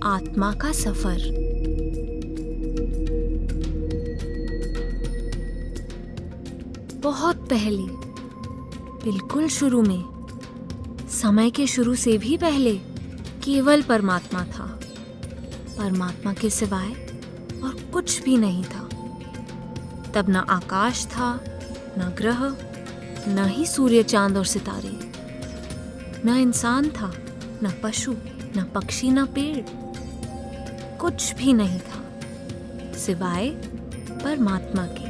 आत्मा का सफर। बहुत पहले, बिल्कुल शुरू में, समय के शुरू से भी पहले केवल परमात्मा था। परमात्मा के सिवाय और कुछ भी नहीं था। तब न आकाश था, न ग्रह, न ही सूर्य, चांद और सितारे। न इंसान था, न पशु, न पक्षी, न पेड़। कुछ भी नहीं था सिवाय परमात्मा के।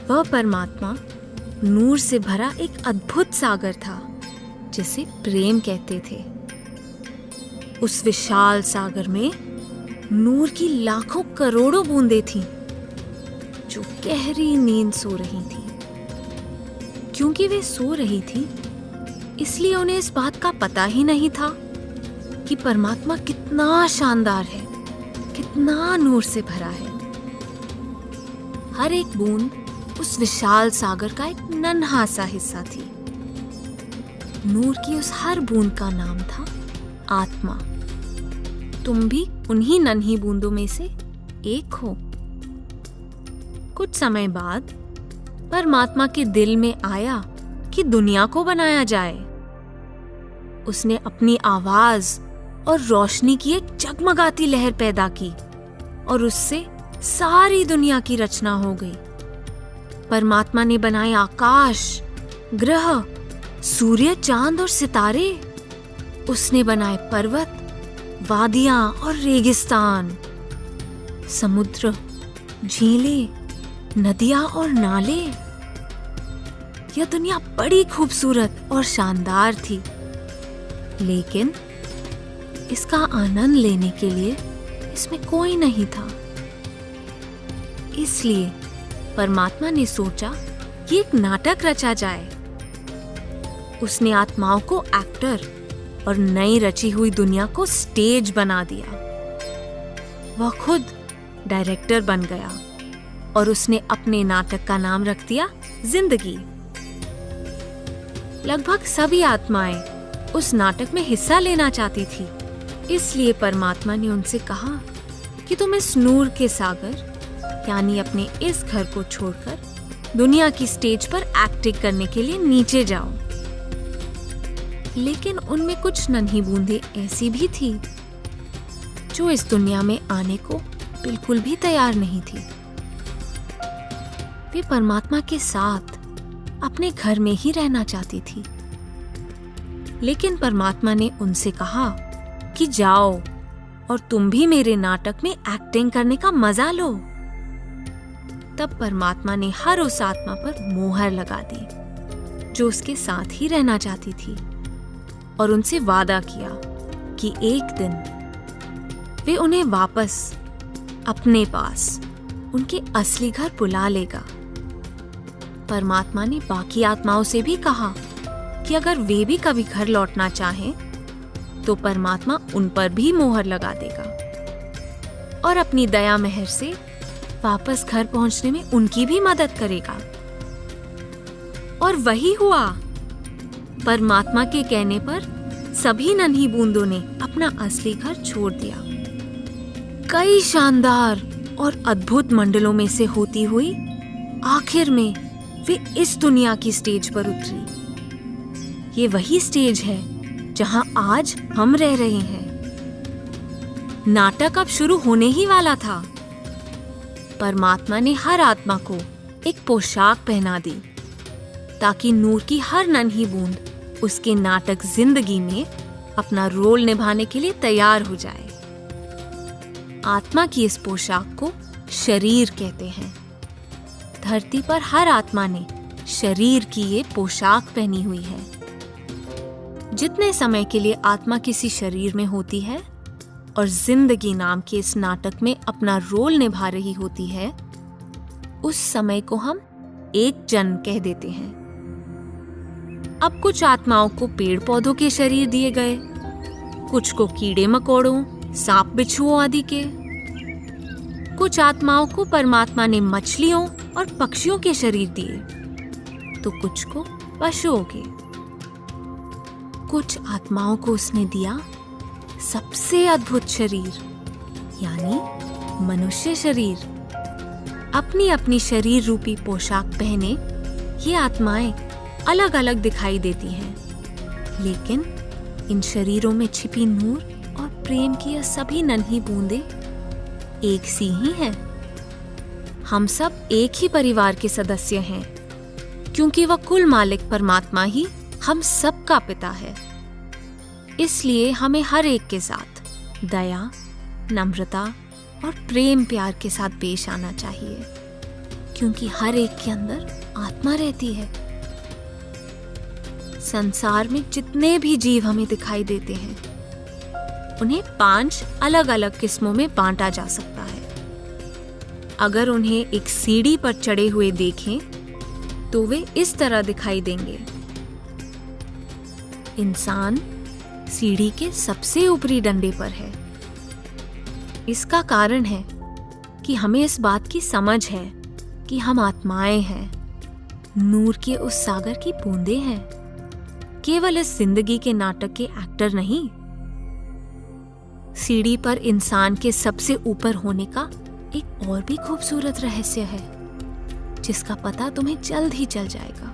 वह परमात्मा नूर से भरा एक अद्भुत सागर था, जिसे प्रेम कहते थे। उस विशाल सागर में नूर की लाखों करोड़ों बूंदें थीं, जो गहरी नींद सो रही थीं। क्योंकि वे सो रही थीं, इसलिए उन्हें इस बात का पता ही नहीं था कि परमात्मा कितना शानदार है, कितना नूर से भरा है। हर एक बूंद उस विशाल सागर का एक नन्हा सा हिस्सा थी। नूर की उस हर बूंद का नाम था आत्मा। तुम भी उन्हीं नन्ही बूंदों में से एक हो। कुछ समय बाद परमात्मा के दिल में आया कि दुनिया को बनाया जाए। उसने अपनी आवाज और रोशनी की एक जगमगाती लहर पैदा की और उससे सारी दुनिया की रचना हो गई। परमात्मा ने बनाए आकाश, ग्रह, सूर्य, चांद और सितारे। उसने बनाए पर्वत, वादियां और रेगिस्तान, समुद्र, झीलें, नदियां और नाले। यह दुनिया बड़ी खूबसूरत और शानदार थी, लेकिन इसका आनंद लेने के लिए इसमें कोई नहीं था। इसलिए परमात्मा ने सोचा कि एक नाटक रचा जाए। उसने आत्माओं को एक्टर और नई रची हुई दुनिया को स्टेज बना दिया। वह खुद डायरेक्टर बन गया और उसने अपने नाटक का नाम रख दिया जिंदगी। लगभग सभी आत्माएं उस नाटक में हिस्सा लेना चाहती थी, इसलिए परमात्मा ने उनसे कहा कि तुम इस नूर के सागर यानी अपने इस घर को छोड़कर दुनिया की स्टेज पर एक्टिंग करने के लिए नीचे जाओ। लेकिन उनमें कुछ नन्ही बूंदें ऐसी भी थी जो इस दुनिया में आने को बिल्कुल भी तैयार नहीं थी। वे परमात्मा के साथ अपने घर में ही रहना चाहती थी। लेकिन परमात्मा ने उनसे कहा कि जाओ और तुम भी मेरे नाटक में एक्टिंग करने का मजा लो। तब परमात्मा ने हर उस आत्मा पर मोहर लगा दी जो उसके साथ ही रहना चाहती थी और उनसे वादा किया कि एक दिन वे उन्हें वापस अपने पास उनके असली घर बुला लेगा। परमात्मा ने बाकी आत्माओं से भी कहा कि अगर वे भी कभी घर लौटना चाहें तो परमात्मा उन पर भी मोहर लगा देगा और अपनी दया मेहर से वापस घर पहुंचने में उनकी भी मदद करेगा। और वही हुआ। परमात्मा के कहने पर सभी नन्ही बूंदों ने अपना असली घर छोड़ दिया। कई शानदार और अद्भुत मंडलों में से होती हुई आखिर में वे इस दुनिया की स्टेज पर उतरी। ये वही स्टेज है जहां आज हम रह रहे हैं। नाटक अब शुरू होने ही वाला था। परमात्मा ने हर आत्मा को एक पोशाक पहना दी ताकि नूर की हर नन्ही बूंद उसके नाटक जिंदगी में अपना रोल निभाने के लिए तैयार हो जाए। आत्मा की इस पोशाक को शरीर कहते हैं। धरती पर हर आत्मा ने शरीर की ये पोशाक पहनी हुई है। जितने समय के लिए आत्मा किसी शरीर में होती है और जिंदगी नाम के इस नाटक में अपना रोल निभा रही होती है, उस समय को हम एक जन्म कह देते हैं। अब कुछ आत्माओं को पेड़ पौधों के शरीर दिए गए, कुछ को कीड़े मकोड़ों, सांप बिच्छुओं आदि के। कुछ आत्माओं को परमात्मा ने मछलियों और पक्षियों के शरीर दिए, तो कुछ को पशुओं के। कुछ आत्माओं को उसने दिया सबसे अद्भुत शरीर यानी मनुष्य शरीर। अपनी अपनी शरीर रूपी पोशाक पहने ये आत्माएं अलग अलग दिखाई देती हैं, लेकिन इन शरीरों में छिपी नूर और प्रेम की यह सभी नन्ही बूंदें एक सी ही हैं। हम सब एक ही परिवार के सदस्य हैं, क्योंकि वह कुल मालिक परमात्मा ही हम सब का पिता है। इसलिए हमें हर एक के साथ दया, नम्रता और प्रेम प्यार के साथ पेश आना चाहिए, क्योंकि हर एक के अंदर आत्मा रहती है। संसार में जितने भी जीव हमें दिखाई देते हैं, उन्हें 5 अलग अलग किस्मों में बांटा जा सकता है। अगर उन्हें एक सीढ़ी पर चढ़े हुए देखें तो वे इस तरह दिखाई देंगे। इंसान सीढ़ी के सबसे ऊपरी डंडे पर है। इसका कारण है कि हमें इस बात की समझ है कि हम आत्माएं हैं, नूर के उस सागर की बूंदें हैं, केवल इस जिंदगी के नाटक के एक्टर नहीं। सीढ़ी पर इंसान के सबसे ऊपर होने का एक और भी खूबसूरत रहस्य है, जिसका पता तुम्हें जल्द ही चल जाएगा।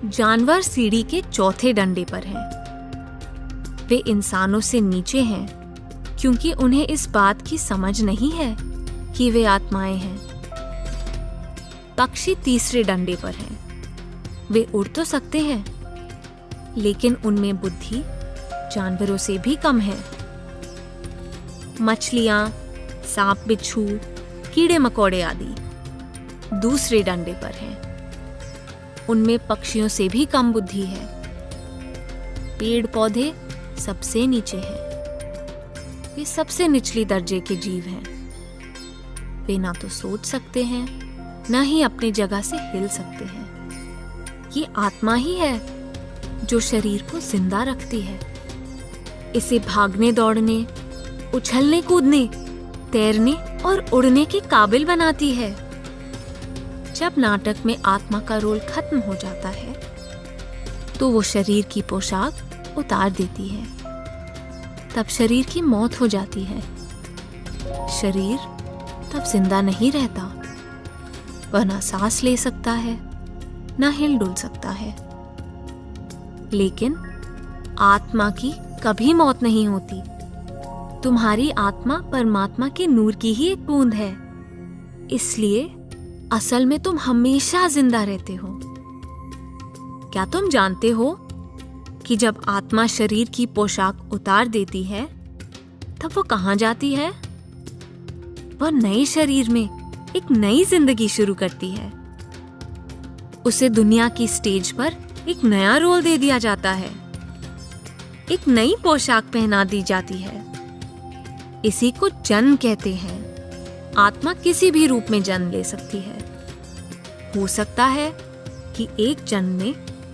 जानवर सीढ़ी के चौथे डंडे पर हैं। वे इंसानों से नीचे हैं, क्योंकि उन्हें इस बात की समझ नहीं है कि वे आत्माएं हैं। पक्षी तीसरे डंडे पर हैं। वे उड़ तो सकते हैं, लेकिन उनमें बुद्धि जानवरों से भी कम है। मछलियां, सांप, बिच्छू, कीड़े मकोड़े आदि दूसरे डंडे पर हैं। उनमें पक्षियों से भी कम बुद्धि है। पेड़ पौधे सबसे नीचे हैं। वे सबसे निचली दर्जे के जीव हैं। वे ना तो सोच सकते हैं, ना ही अपनी जगह से हिल सकते हैं। ये आत्मा ही है जो शरीर को जिंदा रखती है, इसे भागने दौड़ने, उछलने कूदने, तैरने और उड़ने के काबिल बनाती है। जब नाटक में आत्मा का रोल खत्म हो जाता है, तो वो शरीर की पोशाक उतार देती है। तब शरीर की मौत हो जाती है। शरीर तब जिंदा नहीं रहता। वह ना सांस ले सकता है, ना हिल डुल सकता है। लेकिन आत्मा की कभी मौत नहीं होती। तुम्हारी आत्मा परमात्मा के नूर की ही एक बूंद है, इसलिए असल में तुम हमेशा जिंदा रहते हो। क्या तुम जानते हो कि जब आत्मा शरीर की पोशाक उतार देती है, तब वो कहाँ जाती है? वह नए शरीर में एक नई जिंदगी शुरू करती है। उसे दुनिया की स्टेज पर एक नया रोल दे दिया जाता है। एक नई पोशाक पहना दी जाती है। इसी को जन्म कहते हैं। आत्मा किसी भी रूप में जन्म ले सकती है। हो सकता है कि एक जन्म में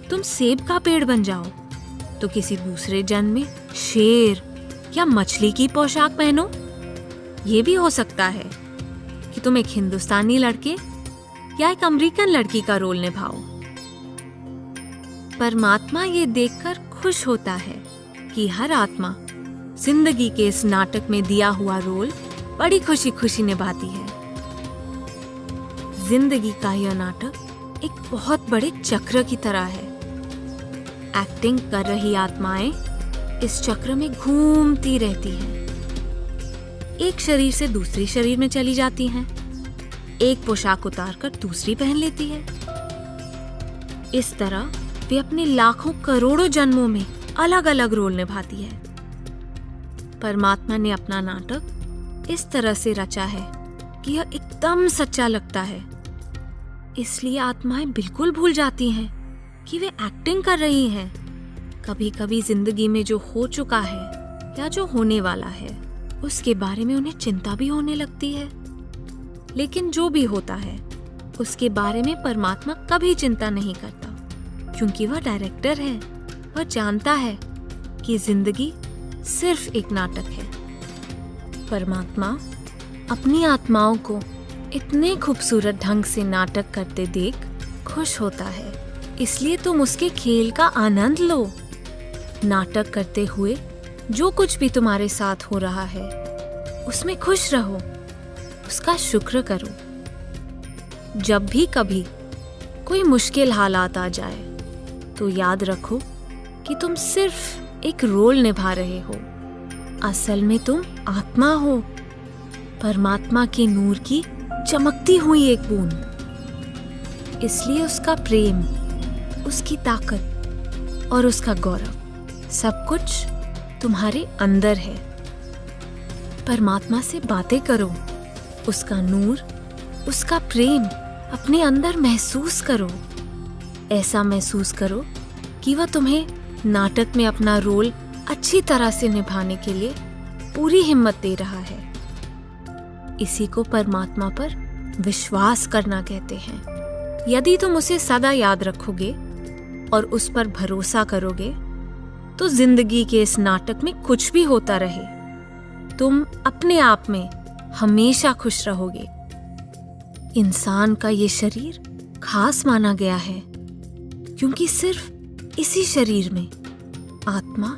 तुम सेब का पेड़ बन जाओ, तो किसी दूसरे जन्म में शेर या मछली की पोशाक पहनो। ये भी हो सकता है कि तुम एक हिंदुस्तानी लड़के या एक अमेरिकन लड़की का रोल निभाओ। परमात्मा ये देखकर खुश होता है कि हर आत्मा जिंदगी के इस नाटक में दिया हुआ रोल बड़ी खुशी खुशी निभाती है। जिंदगी का यह नाटक एक बहुत बड़े चक्र की तरह है। एक्टिंग कर रही आत्माएं इस चक्र में घूमती रहती हैं। एक शरीर से दूसरे शरीर में चली जाती हैं। एक पोशाक उतारकर दूसरी पहन लेती है। इस तरह वे अपने लाखों करोड़ों जन्मों में अलग अलग रोल निभाती है। परमात्मा ने अपना नाटक इस तरह से रचा है कि यह एकदम सच्चा लगता है। इसलिए आत्माएं बिल्कुल भूल जाती हैं कि वे एक्टिंग कर रही हैं। कभी कभी जिंदगी में जो हो चुका है या जो होने वाला है, उसके बारे में उन्हें चिंता भी होने लगती है। लेकिन जो भी होता है, उसके बारे में परमात्मा कभी चिंता नहीं करता, क्योंकि वह डायरेक्टर है। वह जानता है कि जिंदगी सिर्फ एक नाटक है। परमात्मा अपनी आत्माओं को इतने खूबसूरत ढंग से नाटक करते देख खुश होता है। इसलिए तुम उसके खेल का आनंद लो। नाटक करते हुए जो कुछ भी तुम्हारे साथ हो रहा है उसमें खुश रहो, उसका शुक्र करो। जब भी कभी कोई मुश्किल हालात आ जाए तो याद रखो कि तुम सिर्फ एक रोल निभा रहे हो। असल में तुम आत्मा हो, परमात्मा के नूर की चमकती हुई एक बूंद। इसलिए उसका प्रेम, उसकी ताकत और उसका गौरव सब कुछ तुम्हारे अंदर है। परमात्मा से बातें करो, उसका नूर, उसका प्रेम अपने अंदर महसूस करो। ऐसा महसूस करो कि वह तुम्हें नाटक में अपना रोल अच्छी तरह से निभाने के लिए पूरी हिम्मत दे रहा है। इसी को परमात्मा पर विश्वास करना कहते हैं। यदि तुम उसे सदा याद रखोगे और उस पर भरोसा करोगे तो जिंदगी के इस नाटक में कुछ भी होता रहे, तुम अपने आप में हमेशा खुश रहोगे। इंसान का ये शरीर खास माना गया है क्योंकि सिर्फ इसी शरीर में आत्मा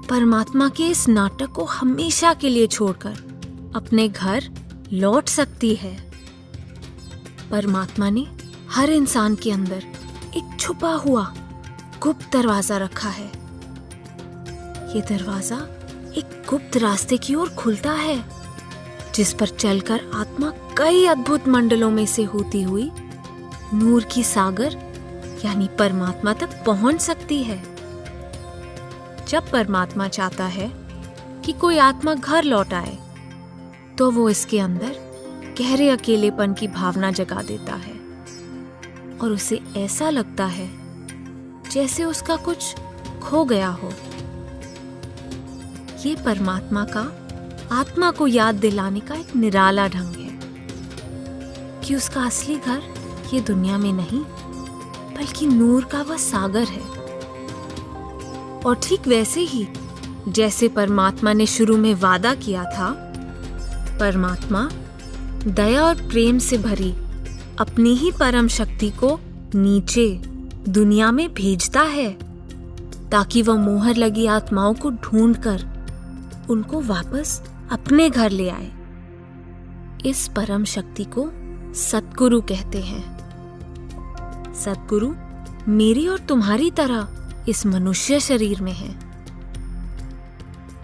परमात्मा के इस नाटक को हमेशा के लिए छोड़कर अपने घर लौट सकती है। परमात्मा ने हर इंसान के अंदर एक छुपा हुआ गुप्त दरवाजा रखा है। ये दरवाजा एक गुप्त रास्ते की ओर खुलता है जिस पर चलकर आत्मा कई अद्भुत मंडलों में से होती हुई नूर की सागर यानी परमात्मा तक पहुंच सकती है। जब परमात्मा चाहता है कि कोई आत्मा घर लौट आए तो वो इसके अंदर गहरे अकेलेपन की भावना जगा देता है और उसे ऐसा लगता है जैसे उसका कुछ खो गया हो। ये परमात्मा का आत्मा को याद दिलाने का एक निराला ढंग है कि उसका असली घर ये दुनिया में नहीं बल्कि नूर का वह सागर है। और ठीक वैसे ही जैसे परमात्मा ने शुरू में वादा किया था, परमात्मा दया और प्रेम से भरी अपनी ही परम शक्ति को नीचे दुनिया में भेजता है ताकि वह मोहर लगी आत्माओं को ढूंढकर उनको वापस अपने घर ले आए। इस परम शक्ति को सतगुरु कहते हैं। सतगुरु मेरी और तुम्हारी तरह इस मनुष्य शरीर में है,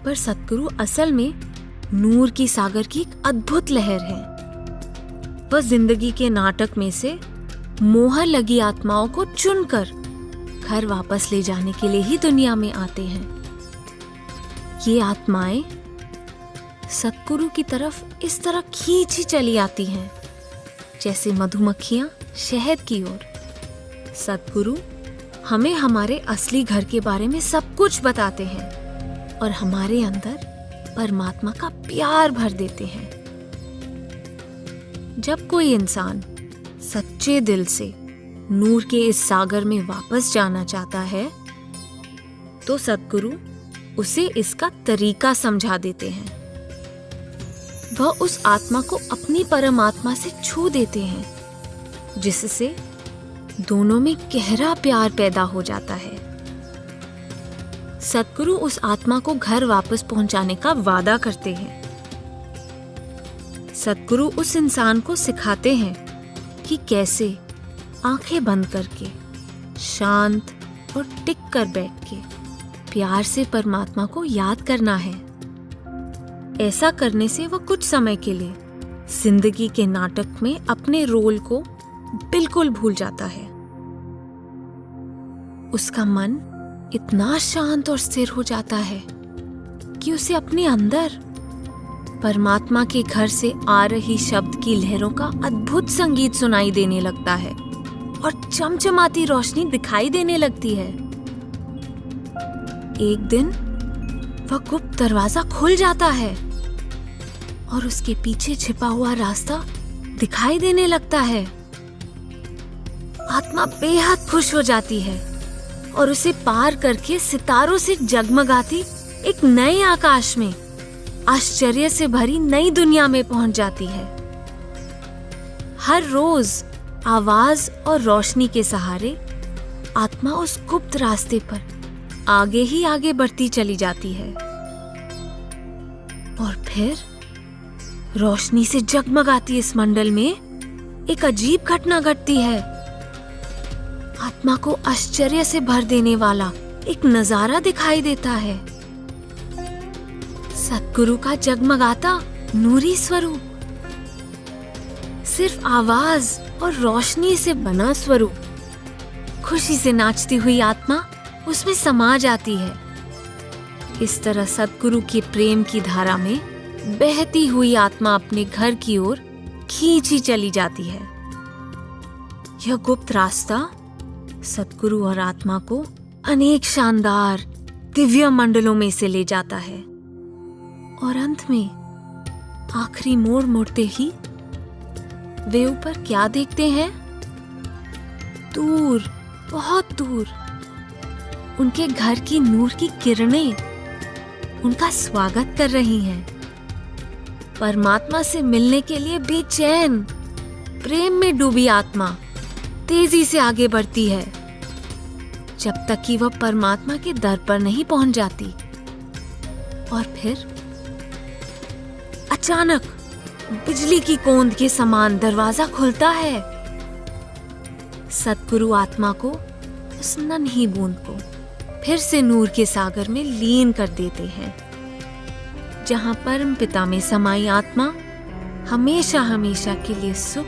पर सतगुरु असल में नूर की सागर की एक अद्भुत लहर है। वह जिंदगी के नाटक में से मोहर लगी आत्माओं को चुनकर घर वापस ले जाने के लिए ही दुनिया में आते हैं। ये आत्माएं सतगुरु की तरफ इस तरह खींची चली आती हैं जैसे मधुमक्खियां शहद की ओर। सतगुरु हमें हमारे असली घर के बारे में सब कुछ बताते हैं और हमारे अंदर परमात्मा का प्यार भर देते हैं। जब कोई इंसान सच्चे दिल से नूर के इस सागर में वापस जाना चाहता है तो सतगुरु उसे इसका तरीका समझा देते हैं। वह उस आत्मा को अपनी परमात्मा से छू देते हैं जिससे दोनों में गहरा प्यार पैदा हो जाता है। सतगुरु उस आत्मा को घर वापस पहुंचाने का वादा करते हैं। सतगुरु उस इंसान को सिखाते हैं कि कैसे आंखें बंद करके शांत और टिक कर बैठ के प्यार से परमात्मा को याद करना है। ऐसा करने से वह कुछ समय के लिए जिंदगी के नाटक में अपने रोल को बिल्कुल भूल जाता है। उसका मन इतना शांत और स्थिर हो जाता है कि उसे अपने अंदर परमात्मा के घर से आ रही शब्द की लहरों का अद्भुत संगीत सुनाई देने लगता है और चमचमाती रोशनी दिखाई देने लगती है। एक दिन वह गुप्त दरवाजा खुल जाता है और उसके पीछे छिपा हुआ रास्ता दिखाई देने लगता है। आत्मा बेहद खुश हो जाती है और उसे पार करके सितारों से जगमगाती एक नए आकाश में आश्चर्य से भरी नई दुनिया में पहुंच जाती है। हर रोज आवाज और रोशनी के सहारे आत्मा उस गुप्त रास्ते पर आगे ही आगे बढ़ती चली जाती है। और फिर रोशनी से जगमगाती इस मंडल में एक अजीब घटना घटती है। आत्मा को आश्चर्य से भर देने वाला एक नजारा दिखाई देता है। सद्गुरु का जगमगाता नूरी स्वरूप, सिर्फ आवाज और रोशनी से बना स्वरूप। खुशी से नाचती हुई आत्मा उसमें समा जाती है। इस तरह सद्गुरु के प्रेम की धारा में बहती हुई आत्मा अपने घर की ओर खींची चली जाती है। यह गुप्त रास्ता सद्गुरु और आत्मा को अनेक शानदार दिव्य मंडलों में से ले जाता है और अंत में आखिरी मोड़ मुड़ते ही वे ऊपर क्या देखते हैं? दूर, बहुत दूर, उनके घर की नूर की किरणें उनका स्वागत कर रही हैं। परमात्मा से मिलने के लिए बेचैन, प्रेम में डूबी आत्मा तेजी से आगे बढ़ती है, जब तक कि वह परमात्मा के दर पर नहीं पहुंच जाती। और फिर अचानक बिजली की कौंद के समान दरवाजा खुलता है। सद्गुरु आत्मा को, उस नन्ही बूंद को फिर से नूर के सागर में लीन कर देते हैं, जहां परम पिता में समाई आत्मा हमेशा हमेशा के लिए सुख